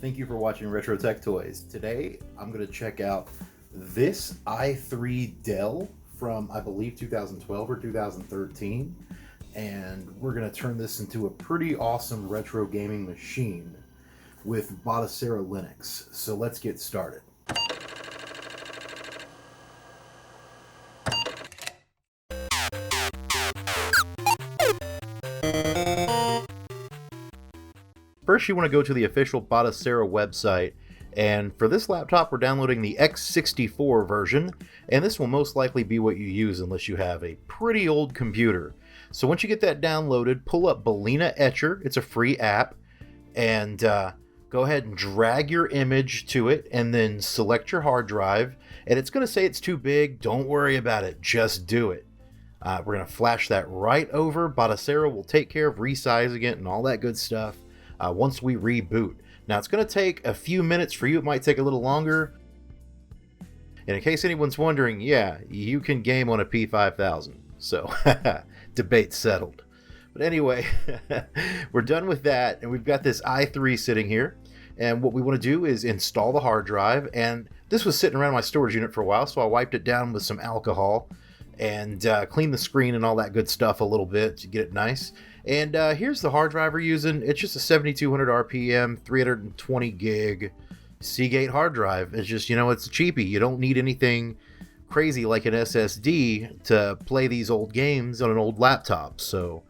Thank you for watching Retro Tech Toys. Today, I'm going to check out this i3 Dell from, I believe, 2012 or 2013. And we're going to turn this into a pretty awesome retro gaming machine with Batocera Linux. So let's get started. First, you want to go to the official Batocera website, and for this laptop, we're downloading the X64 version, and this will most likely be what you use unless you have a pretty old computer. So once you get that downloaded, pull up Balena Etcher. It's a free app, and go ahead and drag your image to it, and then select your hard drive, and it's going to say it's too big. Don't worry about it. Just do it. We're going to flash that right over. Batocera will take care of resizing it and all that good stuff. Once we reboot. Now, it's going to take a few minutes. For you, it might take a little longer. And in case anyone's wondering, yeah, you can game on a P5000. So, debate settled. But anyway, we're done with that, and we've got this i3 sitting here. And what we want to do is install the hard drive. And this was sitting around my storage unit for a while, so I wiped it down with some alcohol and cleaned the screen and all that good stuff a little bit to get it nice. And here's the hard drive we're using. It's just a 7200 RPM, 320 gig Seagate hard drive. It's just, it's a cheapie. You don't need anything crazy like an SSD to play these old games on an old laptop. So,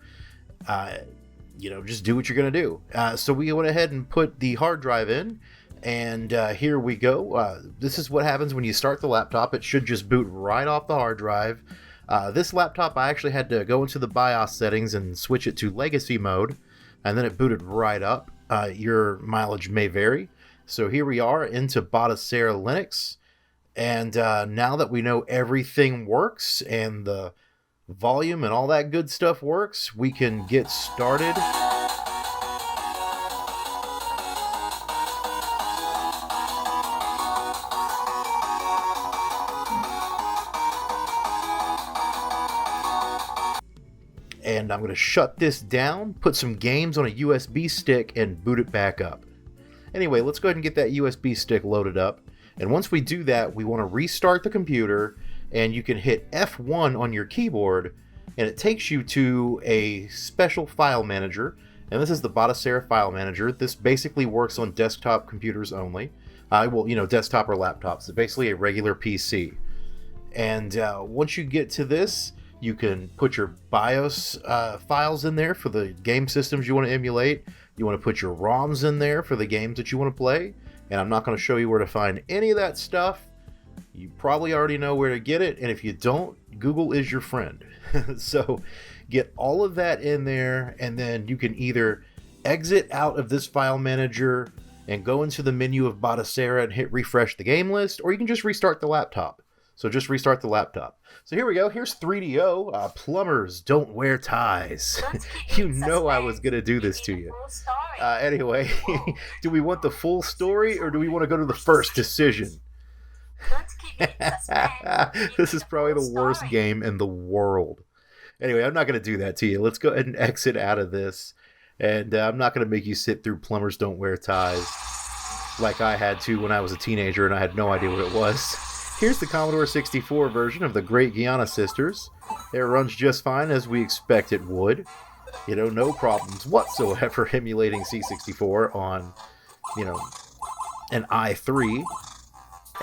just do what you're going to do. So we went ahead and put the hard drive in. And here we go. This is what happens when you start the laptop. It should just boot right off the hard drive. This laptop, I actually had to go into the BIOS settings and switch it to legacy mode, and then it booted right up. Your mileage may vary. So here we are into Batocera Linux, and now that we know everything works and the volume and all that good stuff works, we can get started. And I'm going to shut this down, put some games on a USB stick, and boot it back up. Anyway, let's go ahead and get that USB stick loaded up. And once we do that, we want to restart the computer, and you can hit F1 on your keyboard, and it takes you to a special file manager. And this is the Batocera file manager. This basically works on desktop computers only. Desktop or laptops. It's basically a regular PC. And once you get to this, you can put your BIOS files in there for the game systems you want to emulate. You want to put your ROMs in there for the games that you want to play. And I'm not going to show you where to find any of that stuff. You probably already know where to get it. And if you don't, Google is your friend. So get all of that in there. And then you can either exit out of this file manager and go into the menu of Batocera and hit refresh the game list. Or you can just restart the laptop. So just restart the laptop. So here we go. Here's 3DO. Plumbers don't wear ties. You know I was going to do this to you. Anyway, do we want the full story or do we want to go to the first decision? This is probably the worst game in the world. Anyway, I'm not going to do that to you. Let's go ahead and exit out of this. And I'm not going to make you sit through Plumbers Don't Wear Ties like I had to when I was a teenager and I had no idea what it was. Here's the Commodore 64 version of the Great Guiana Sisters. It runs just fine as we expect it would. No problems whatsoever emulating C64 on, an i3.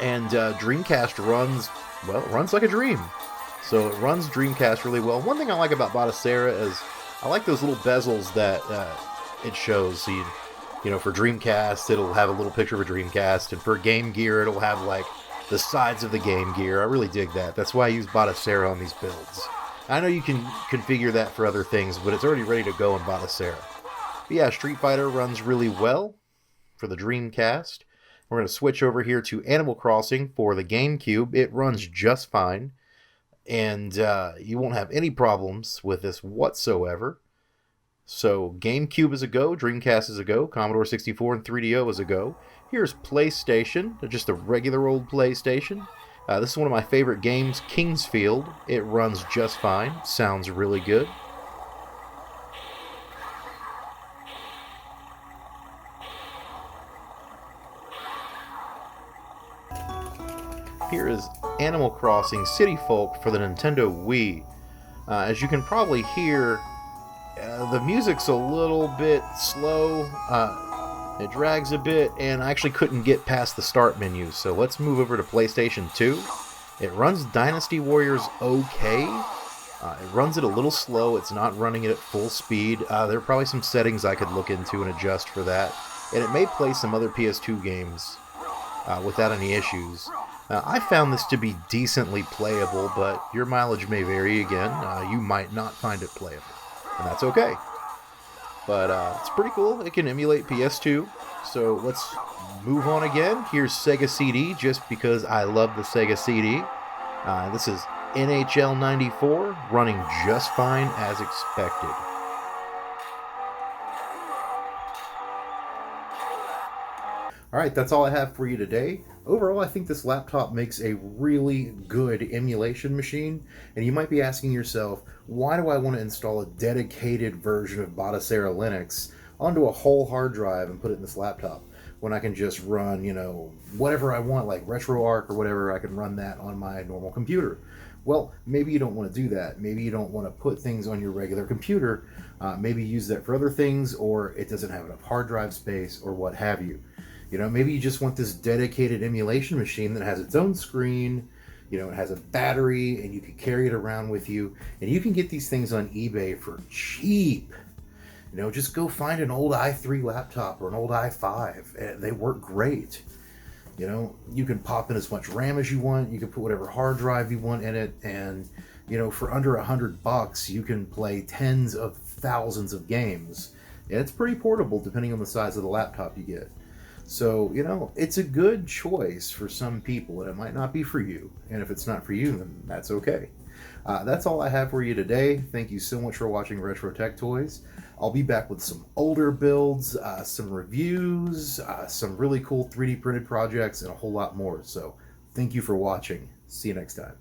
And Dreamcast runs like a dream. So it runs Dreamcast really well. One thing I like about Batocera is I like those little bezels that it shows. So for Dreamcast, it'll have a little picture of a Dreamcast. And for Game Gear, it'll have the sides of the Game Gear. I really dig that. That's why I use Batocera on these builds. I know you can configure that for other things, but it's already ready to go in Batocera. But yeah, Street Fighter runs really well for the Dreamcast. We're going to switch over here to Animal Crossing for the GameCube. It runs just fine, and you won't have any problems with this whatsoever. So GameCube is a go, Dreamcast is a go, Commodore 64 and 3DO is a go. Here's PlayStation, just a regular old PlayStation. This is one of my favorite games, Kingsfield. It runs just fine, sounds really good. Here is Animal Crossing City Folk for the Nintendo Wii. As you can probably hear, the music's a little bit slow. It drags a bit, and I actually couldn't get past the start menu. So let's move over to PlayStation 2. It runs Dynasty Warriors okay. It runs it a little slow. It's not running it at full speed. There are probably some settings I could look into and adjust for that. And it may play some other PS2 games without any issues. I found this to be decently playable, but your mileage may vary again. You might not find it playable, and that's okay. But it's pretty cool. It can emulate PS2. So let's move on again. Here's Sega Cd, just because I love the Sega Cd. This is NHL 94, running just fine as expected. Alright, that's all I have for you today. Overall, I think this laptop makes a really good emulation machine, and you might be asking yourself, why do I want to install a dedicated version of Batocera Linux onto a whole hard drive and put it in this laptop, when I can just run, whatever I want, like RetroArch or whatever, I can run that on my normal computer. Well, maybe you don't want to do that. Maybe you don't want to put things on your regular computer. Maybe use that for other things, or it doesn't have enough hard drive space, or what have you. Maybe you just want this dedicated emulation machine that has its own screen, it has a battery, and you can carry it around with you. And you can get these things on eBay for cheap. Just go find an old i3 laptop or an old i5. They work great. You can pop in as much RAM as you want. You can put whatever hard drive you want in it. And, for under $100, you can play tens of thousands of games. And it's pretty portable depending on the size of the laptop you get. So, it's a good choice for some people, and it might not be for you. And if it's not for you, then that's okay. That's all I have for you today. Thank you so much for watching Retro Tech Toys. I'll be back with some older builds, some reviews, some really cool 3D printed projects, and a whole lot more. So, thank you for watching. See you next time.